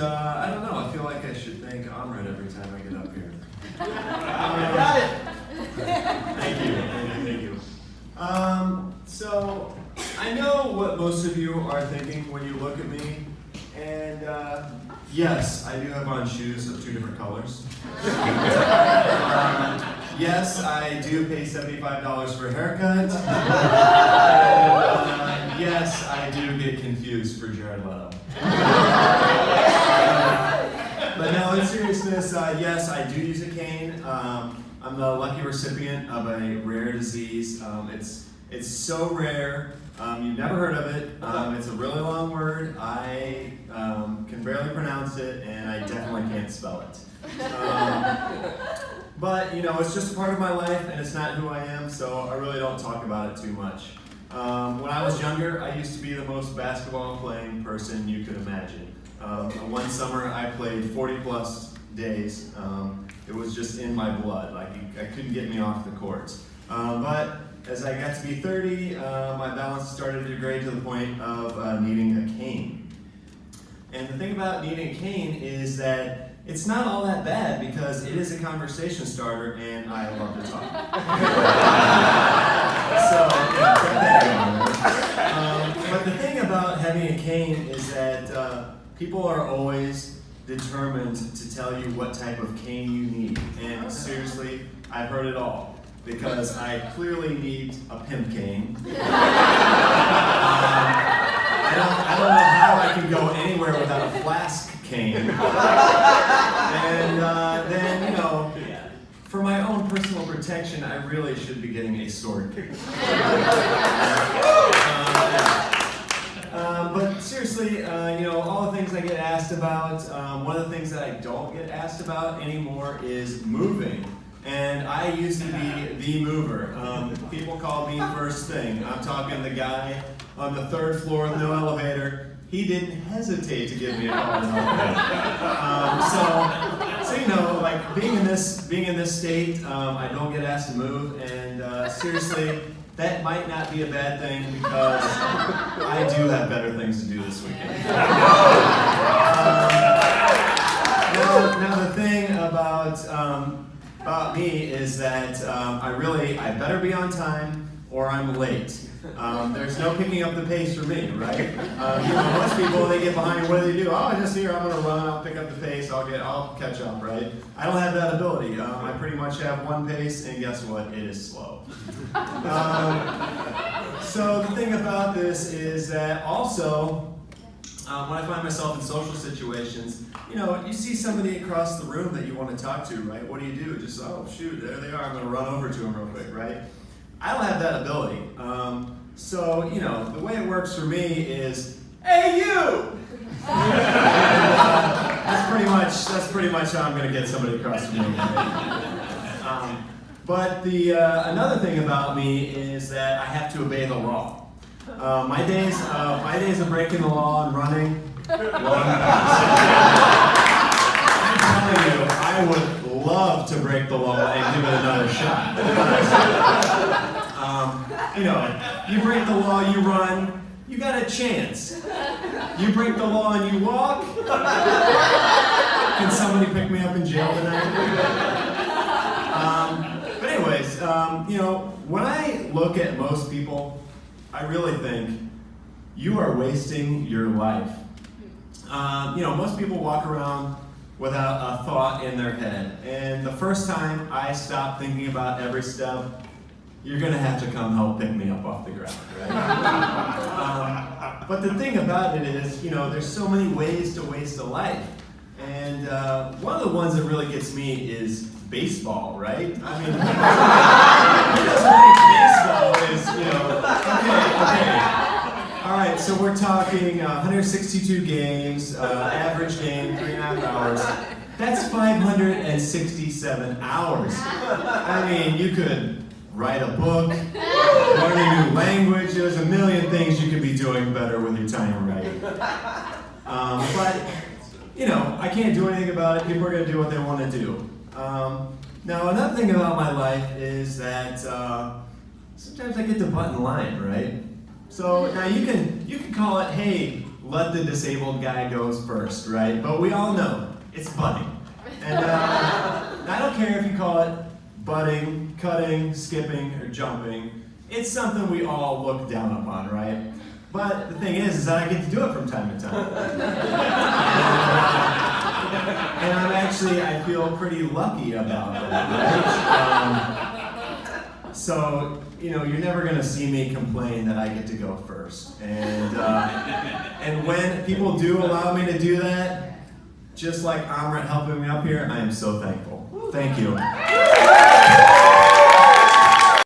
I don't know. I feel like I should thank Amrit every time I get up here. Got it. Thank you. So, I know what most of you are thinking when you look at me, and yes, I do have on shoes of 2 different colors. Yes, I do pay $75 for a haircut. And, yes, I do get confused for Jared Leto. But no, in seriousness, yes, I do use a cane. I'm the lucky recipient of a rare disease. It's so rare. You've never heard of it. It's a really long word. I can barely pronounce it, and I definitely can't spell it. But, you know, it's just a part of my life, and it's not who I am, so I really don't talk about it too much. When I was younger, I used to be the most basketball playing person you could imagine. One summer, I played 40-plus days. It was just in my blood. Like, I couldn't get me off the court. But as I got to be 30, my balance started to degrade to the point of needing a cane. And the thing about needing a cane is that it's not all that bad because it is a conversation starter and I love to talk. So, but the thing about having a cane is that people are always determined to tell you what type of cane you need. And seriously, I've heard it all. Because I clearly need a pimp cane. I don't know how I can go anywhere without a flask cane. And then, you know, for my own personal protection, I really should be getting a sword cane. But seriously, you know, all the things I get asked about, one of the things that I don't get asked about anymore is moving. And I used to be the mover. People call me first thing. I'm talking the guy on the 3rd floor with no elevator. He didn't hesitate to give me a call. So you know, like being in this state, I don't get asked to move. And seriously, that might not be a bad thing because I do have better things to do this weekend. Now the thing about me is that I better be on time or I'm late. There's no picking up the pace for me, right? You know, most people, when they get behind, what do? Oh, I'm just here, I'm gonna run, I'll pick up the pace, I'll catch up, right? I don't have that ability. I pretty much have one pace, and guess what? It is slow. So the thing about this is that also, when I find myself in social situations, you know, you see somebody across the room that you want to talk to, right? What do? Just, oh, shoot, there they are. I'm going to run over to them real quick, right? I don't have that ability. So, you know, the way it works for me is, hey, you! That's pretty much how I'm going to get somebody across the room. Right? But another thing about me is that I have to obey the law. My days of breaking the law and running, I'm telling you, I would love to break the law and give it another shot. You know, you break the law, you run, you got a chance. You break the law and you walk. Can somebody pick me up in jail tonight? But anyways, you know, when I look at most people, I really think you are wasting your life. You know, most people walk around without a thought in their head. And the first time I stop thinking about every step, you're going to have to come help pick me up off the ground, right? But the thing about it is, you know, there's so many ways to waste a life. And one of the ones that really gets me is baseball, right? I mean, who doesn't think baseball is, you know, okay. All right, so we're talking 162 games, average game, 3.5 hours. That's 567 hours. I mean, you could write a book, learn a new language. There's a million things you could be doing better with your time, right? But, you know, I can't do anything about it. People are going to do what they want to do. Now, another thing about my life is that sometimes I get the butt in line, right? So now you can call it, hey, let the disabled guy goes first, right? But we all know it's butting. And I don't care if you call it butting, cutting, skipping, or jumping. It's something we all look down upon, right? But the thing is that I get to do it from time to time. And I feel pretty lucky about that, right? So, you're never gonna see me complain that I get to go first. And when people do allow me to do that, just like Amrit helping me up here, I am so thankful. Thank you.